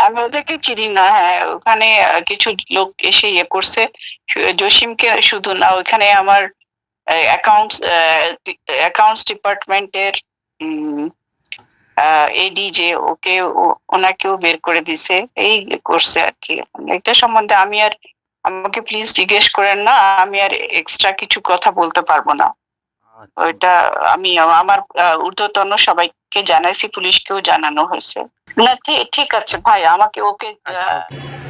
আমি ওদেরকে চিনি না। হ্যাঁ, ওখানে কিছু লোক এসে ইয়ে করছে। জসিমকে শুধু না, ওইখানে আমার অ্যাকাউন্টস ডিপার্টমেন্টের উম এডি যে ওনাকেও বের করে দিছে। এই করছে আরকি। এটা সম্বন্ধে আমাকে প্লিজ জিজ্ঞেস করেন না। আমি আর এক্সট্রা কিছু কথা বলতে পারব না। আচ্ছা ওইটা আমি আমার ঊর্ধ্বতন সবাইকে জানাইছি, পুলিশকেও জানানো হয়েছে। না ঠিক আছে ভাই, আমাকে ওকে আচ্ছা ওকে